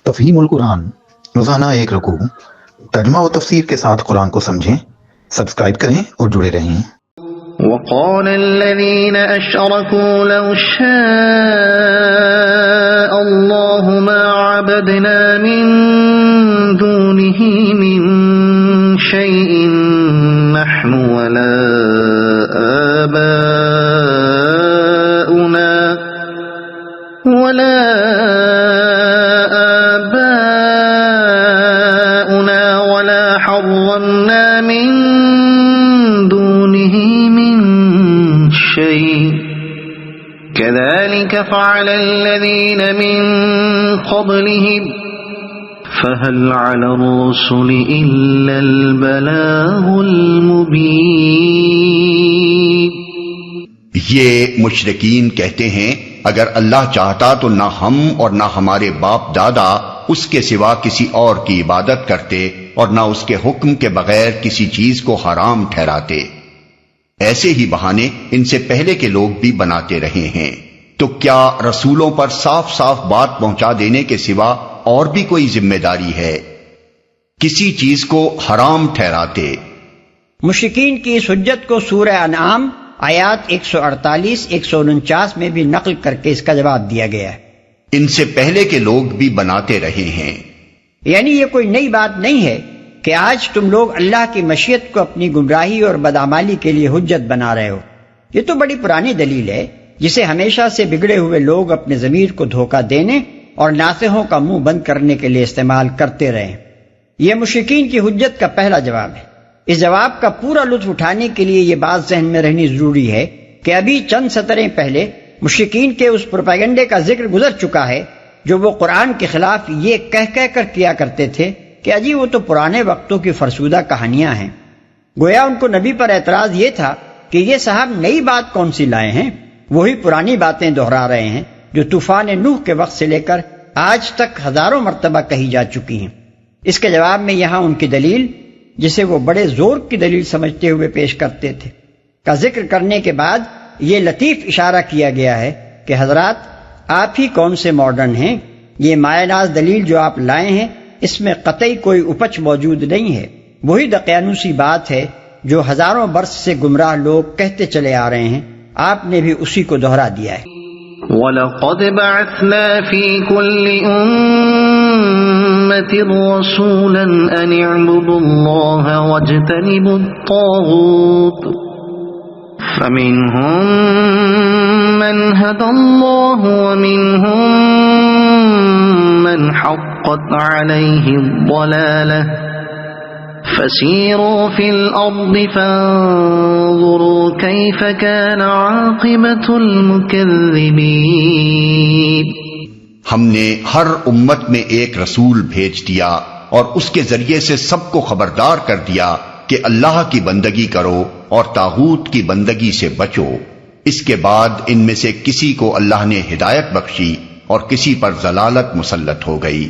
تفہیم القرآن، روزانہ ایک رکوع، ترجمہ و تفسیر کے ساتھ قرآن کو سمجھیں۔ سبسکرائب کریں اور جڑے رہیں۔ وقال الذين أشركوا لو شاء الله ما عبدنا من دونه من شيء نحن ولا آباؤنا ولا حرمنا من دونه من شيء كذلك فعل الذين من قبلهم فهل على الرسل إلا البلاغ المبين۔ یہ مشرکین کہتے ہیں اگر اللہ چاہتا تو نہ ہم اور نہ ہمارے باپ دادا اس کے سوا کسی اور کی عبادت کرتے اور نہ اس کے حکم کے بغیر کسی چیز کو حرام ٹھہراتے۔ ایسے ہی بہانے ان سے پہلے کے لوگ بھی بناتے رہے ہیں، تو کیا رسولوں پر صاف صاف بات پہنچا دینے کے سوا اور بھی کوئی ذمہ داری ہے؟ کسی چیز کو حرام ٹھہراتے۔ مشرکین کی اس حجت کو سورہ انعام آیات 148 149 میں بھی نقل کر کے اس کا جواب دیا گیا ہے۔ ان سے پہلے کے لوگ بھی بناتے رہے ہیں، یعنی یہ کوئی نئی بات نہیں ہے کہ آج تم لوگ اللہ کی مشیت کو اپنی گمراہی اور بدعمالی کے لیے حجت بنا رہے ہو۔ یہ تو بڑی پرانی دلیل ہے جسے ہمیشہ سے بگڑے ہوئے لوگ اپنے ضمیر کو دھوکہ دینے اور ناصحوں کا منہ بند کرنے کے لیے استعمال کرتے رہے۔ یہ مشرکین کی حجت کا پہلا جواب ہے۔ اس جواب کا پورا لطف اٹھانے کے لیے یہ بات ذہن میں رہنی ضروری ہے کہ ابھی چند سطریں پہلے مشرکین کے اس پروپیگنڈے کا ذکر گزر چکا ہے جو وہ قرآن کے خلاف یہ کہہ کر کیا کرتے تھے کہ اجی وہ تو پرانے وقتوں کی فرسودہ کہانیاں ہیں۔ گویا ان کو نبی پر اعتراض یہ تھا کہ یہ صاحب نئی بات کون سی لائے ہیں، وہی پرانی باتیں دہرا رہے ہیں جو طوفان نوح کے وقت سے لے کر آج تک ہزاروں مرتبہ کہی جا چکی ہیں۔ اس کے جواب میں یہاں ان کی دلیل، جسے وہ بڑے زور کی دلیل سمجھتے ہوئے پیش کرتے تھے، کا ذکر کرنے کے بعد یہ لطیف اشارہ کیا گیا ہے کہ حضرات آپ ہی کون سے ماڈرن ہیں، یہ مایہ ناز دلیل جو آپ لائے ہیں اس میں قطعی کوئی اپچ موجود نہیں ہے، وہی دقیانوسی بات ہے جو ہزاروں برس سے گمراہ لوگ کہتے چلے آ رہے ہیں، آپ نے بھی اسی کو دہرا دیا ہے۔ وَلَقَدْ بَعَثْنَا فِي كُلِّ أُمَّةٍ رَسُولًا أَنِ اعْبُدُوا اللَّهَ وَاجْتَنِبُوا الطَّاغُوتَ فَمِنْهُمْ مَنْ هَدَى اللَّهُ وَمِنْهُمْ مَنْ حَقَّتْ عَلَيْهِ الضَّلَالَةُ فَسِيرُوا فِي الْأَرْضِ فَانظُرُوا كَيْفَ كَانَ عَاقِبَةُ الْمُكَذِّبِينَ۔ ہم نے ہر امت میں ایک رسول بھیج دیا اور اس کے ذریعے سے سب کو خبردار کر دیا کہ اللہ کی بندگی کرو اور طاغوت کی بندگی سے بچو۔ اس کے بعد ان میں سے کسی کو اللہ نے ہدایت بخشی اور کسی پر ضلالت مسلط ہو گئی۔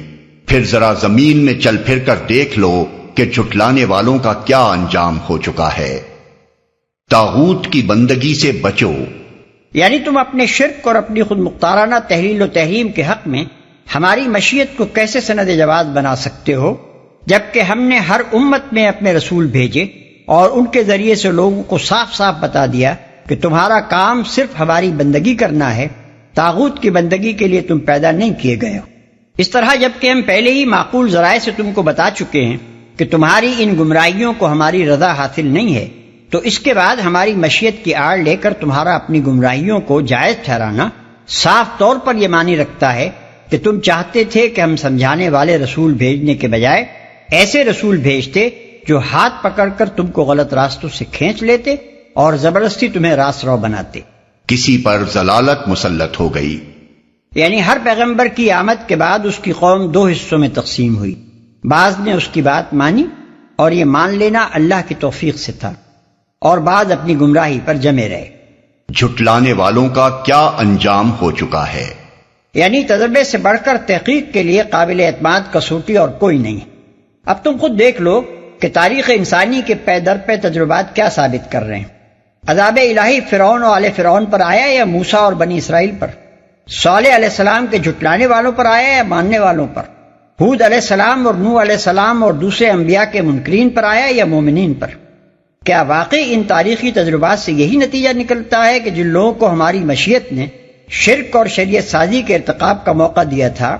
پھر ذرا زمین میں چل پھر کر دیکھ لو کہ جھٹلانے والوں کا کیا انجام ہو چکا ہے۔ طاغوت کی بندگی سے بچو، یعنی تم اپنے شرک اور اپنی خود مختارانہ تحلیل و تحریم کے حق میں ہماری مشیت کو کیسے سند جواز بنا سکتے ہو، جبکہ ہم نے ہر امت میں اپنے رسول بھیجے اور ان کے ذریعے سے لوگوں کو صاف صاف بتا دیا کہ تمہارا کام صرف ہماری بندگی کرنا ہے، طاغوت کی بندگی کے لیے تم پیدا نہیں کیے گئے ہو۔ اس طرح جبکہ ہم پہلے ہی معقول ذرائع سے تم کو بتا چکے ہیں کہ تمہاری ان گمراہیوں کو ہماری رضا حاصل نہیں ہے، تو اس کے بعد ہماری مشیت کی آڑ لے کر تمہارا اپنی گمراہیوں کو جائز ٹھہرانا صاف طور پر یہ معنی رکھتا ہے کہ تم چاہتے تھے کہ ہم سمجھانے والے رسول بھیجنے کے بجائے ایسے رسول بھیجتے جو ہاتھ پکڑ کر تم کو غلط راستوں سے کھینچ لیتے اور زبردستی تمہیں راست رو بناتے۔ کسی پر ضلالت مسلط ہو گئی، یعنی ہر پیغمبر کی آمد کے بعد اس کی قوم دو حصوں میں تقسیم ہوئی، بعض نے اس کی بات مانی اور یہ مان لینا اللہ کی توفیق سے تھا، اور بعض اپنی گمراہی پر جمے رہے۔ جھٹلانے والوں کا کیا انجام ہو چکا ہے، یعنی تجربے سے بڑھ کر تحقیق کے لیے قابل اعتماد کسوٹی اور کوئی نہیں۔ اب تم خود دیکھ لو کہ تاریخ انسانی کے پے در پے تجربات کیا ثابت کر رہے ہیں۔ عذاب الہی فرعون و آل فرعون پر آیا یا موسیٰ اور بنی اسرائیل پر؟ صالح علیہ السلام کے جھٹلانے والوں پر آیا یا ماننے والوں پر؟ ہود علیہ السلام اور نوح علیہ السلام اور دوسرے انبیاء کے منکرین پر آیا یا مومنین پر؟ کیا واقعی ان تاریخی تجربات سے یہی نتیجہ نکلتا ہے کہ جن لوگوں کو ہماری مشیت نے شرک اور شریعت سازی کے ارتکاب کا موقع دیا تھا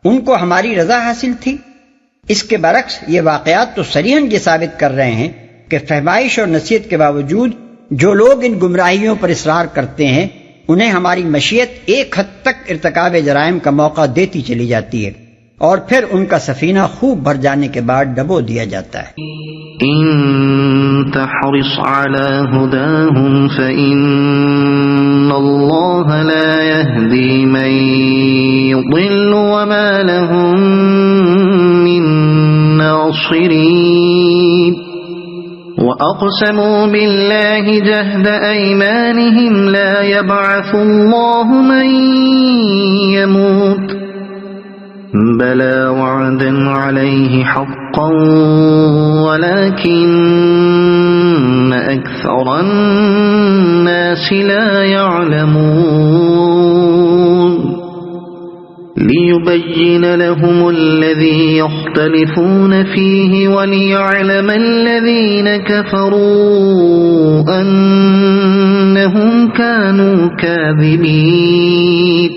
ان کو ہماری رضا حاصل تھی؟ اس کے برعکس یہ واقعات تو صریحاً یہ ثابت کر رہے ہیں کہ فہمائش اور نصیحت کے باوجود جو لوگ ان گمراہیوں پر اصرار کرتے ہیں انہیں ہماری مشیت ایک حد تک ارتکاب جرائم کا موقع دیتی چلی جاتی ہے اور پھر ان کا سفینہ خوب بھر جانے کے بعد ڈبو دیا جاتا ہے۔ إن تحرص على هداهم فإن الله لا يهدي من يضل وما لهم من ناصرين وأقسموا بالله جهد أيمانهم لا يبعث الله من يموت بلى وعدا عليه حقا ولكن أكثر الناس لا يعلمون ليبين لهم الذي يختلفون فيه وليعلم الذين كفروا أنهم كانوا كاذبين۔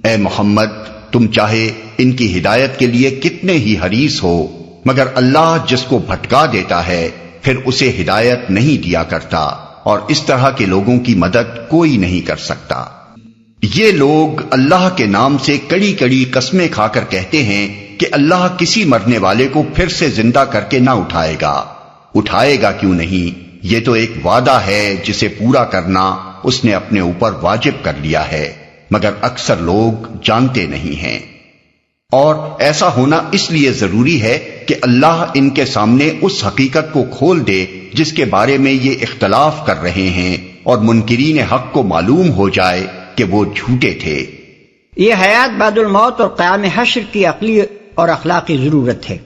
اے محمد، تم چاہے ان کی ہدایت کے لیے کتنے ہی حریص ہو، مگر اللہ جس کو بھٹکا دیتا ہے پھر اسے ہدایت نہیں دیا کرتا، اور اس طرح کے لوگوں کی مدد کوئی نہیں کر سکتا۔ یہ لوگ اللہ کے نام سے کڑی کڑی قسمیں کھا کر کہتے ہیں کہ اللہ کسی مرنے والے کو پھر سے زندہ کر کے نہ اٹھائے گا کیوں نہیں؟ یہ تو ایک وعدہ ہے جسے پورا کرنا اس نے اپنے اوپر واجب کر لیا ہے، مگر اکثر لوگ جانتے نہیں ہیں۔ اور ایسا ہونا اس لیے ضروری ہے کہ اللہ ان کے سامنے اس حقیقت کو کھول دے جس کے بارے میں یہ اختلاف کر رہے ہیں، اور منکرین حق کو معلوم ہو جائے کہ وہ جھوٹے تھے۔ یہ حیات بعد الموت اور قیام حشر کی عقلی اور اخلاقی ضرورت ہے۔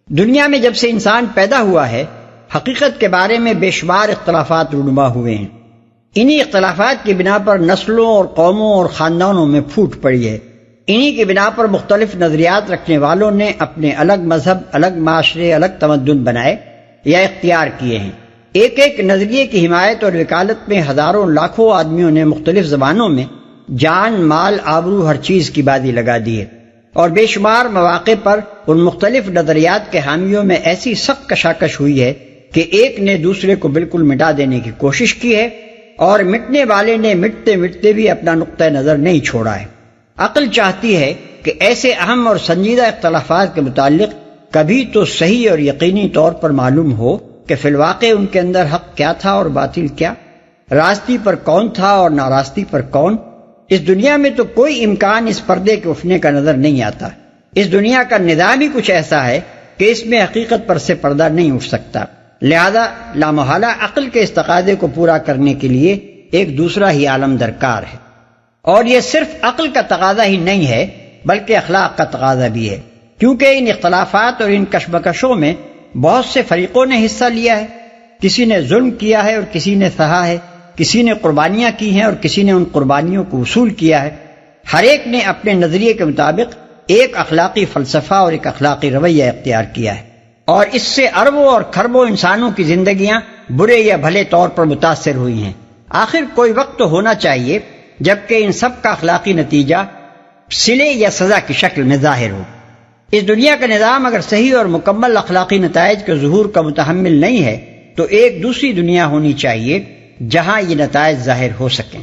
دنیا میں جب سے انسان پیدا ہوا ہے حقیقت کے بارے میں بے شمار اختلافات رونما ہوئے ہیں۔ انہی اختلافات کی بنا پر نسلوں اور قوموں اور خاندانوں میں پھوٹ پڑی ہے۔ انہی کی بنا پر مختلف نظریات رکھنے والوں نے اپنے الگ مذہب، الگ معاشرے، الگ تمدن بنائے یا اختیار کیے ہیں۔ ایک ایک نظریے کی حمایت اور وکالت میں ہزاروں لاکھوں آدمیوں نے مختلف زبانوں میں جان، مال، آبرو، ہر چیز کی بازی لگا دی ہے، اور بے شمار مواقع پر ان مختلف نظریات کے حامیوں میں ایسی سخت کشاکش ہوئی ہے کہ ایک نے دوسرے کو بالکل مٹا دینے کی کوشش کی ہے، اور مٹنے والے نے مٹتے مٹتے بھی اپنا نقطہ نظر نہیں چھوڑا ہے۔ عقل چاہتی ہے کہ ایسے اہم اور سنجیدہ اختلافات کے متعلق کبھی تو صحیح اور یقینی طور پر معلوم ہو کہ فی الواقع ان کے اندر حق کیا تھا اور باطل کیا، راستی پر کون تھا اور ناراستی پر کون۔ اس دنیا میں تو کوئی امکان اس پردے کے اٹھنے کا نظر نہیں آتا۔ اس دنیا کا نظام ہی کچھ ایسا ہے کہ اس میں حقیقت پر سے پردہ نہیں اٹھ سکتا، لہذا لامحالہ عقل کے اس تقاضے کو پورا کرنے کے لیے ایک دوسرا ہی عالم درکار ہے۔ اور یہ صرف عقل کا تقاضا ہی نہیں ہے بلکہ اخلاق کا تقاضا بھی ہے، کیونکہ ان اختلافات اور ان کشمکشوں میں بہت سے فریقوں نے حصہ لیا ہے۔ کسی نے ظلم کیا ہے اور کسی نے سہا ہے، کسی نے قربانیاں کی ہیں اور کسی نے ان قربانیوں کو وصول کیا ہے۔ ہر ایک نے اپنے نظریے کے مطابق ایک اخلاقی فلسفہ اور ایک اخلاقی رویہ اختیار کیا ہے، اور اس سے اربوں اور کھربوں انسانوں کی زندگیاں برے یا بھلے طور پر متاثر ہوئی ہیں۔ آخر کوئی وقت تو ہونا چاہیے جبکہ ان سب کا اخلاقی نتیجہ صلے یا سزا کی شکل میں ظاہر ہو۔ اس دنیا کا نظام اگر صحیح اور مکمل اخلاقی نتائج کے ظہور کا متحمل نہیں ہے تو ایک دوسری دنیا ہونی چاہیے جہاں یہ نتائج ظاہر ہو سکیں۔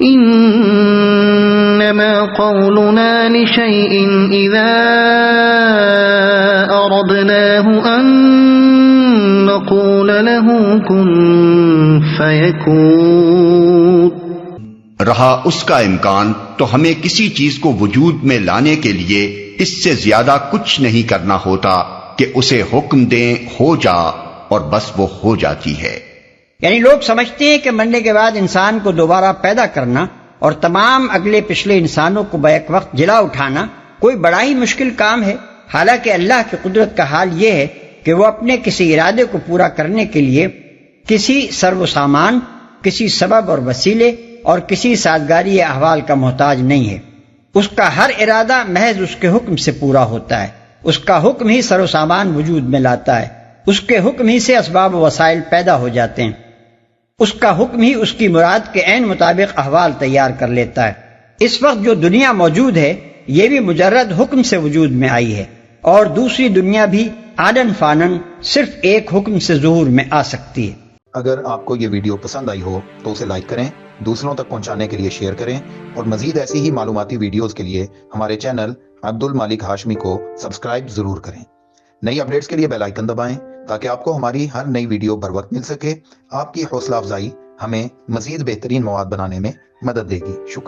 انما قولنا لشيء اذا اردناه ان نقول له كن فيكون۔ رہا اس کا امکان تو ہمیں کسی چیز کو وجود میں لانے کے لیے اس سے زیادہ کچھ نہیں کرنا ہوتا کہ اسے حکم دیں ہو جا، اور بس وہ ہو جاتی ہے۔ یعنی لوگ سمجھتے ہیں کہ مرنے کے بعد انسان کو دوبارہ پیدا کرنا اور تمام اگلے پچھلے انسانوں کو بیک وقت جلا اٹھانا کوئی بڑا ہی مشکل کام ہے، حالانکہ اللہ کی قدرت کا حال یہ ہے کہ وہ اپنے کسی ارادے کو پورا کرنے کے لیے کسی سرو سامان، کسی سبب اور وسیلے اور کسی سازگاری احوال کا محتاج نہیں ہے۔ اس کا ہر ارادہ محض اس کے حکم سے پورا ہوتا ہے، اس کا حکم ہی سر و سامان وجود میں لاتا ہے، اس کے حکم ہی سے اسباب و وسائل پیدا ہو جاتے ہیں، اس کا حکم ہی اس کی مراد کے عین مطابق احوال تیار کر لیتا ہے۔ اس وقت جو دنیا موجود ہے یہ بھی مجرد حکم سے وجود میں آئی ہے، اور دوسری دنیا بھی عادن فانن صرف ایک حکم سے ظہور میں آ سکتی ہے۔ اگر آپ کو یہ ویڈیو پسند آئی ہو تو اسے لائک کریں، دوسروں تک پہنچانے کے لیے شیئر کریں، اور مزید ایسی ہی معلوماتی ویڈیوز کے لیے ہمارے چینل عبد المالک ہاشمی کو سبسکرائب ضرور کریں۔ نئی اپڈیٹس کے لیے بیل آئیکن دبائیں تاکہ آپ کو ہماری ہر نئی ویڈیو بر وقت مل سکے۔ آپ کی حوصلہ افزائی ہمیں مزید بہترین مواد بنانے میں مدد دے گی۔ شکریہ۔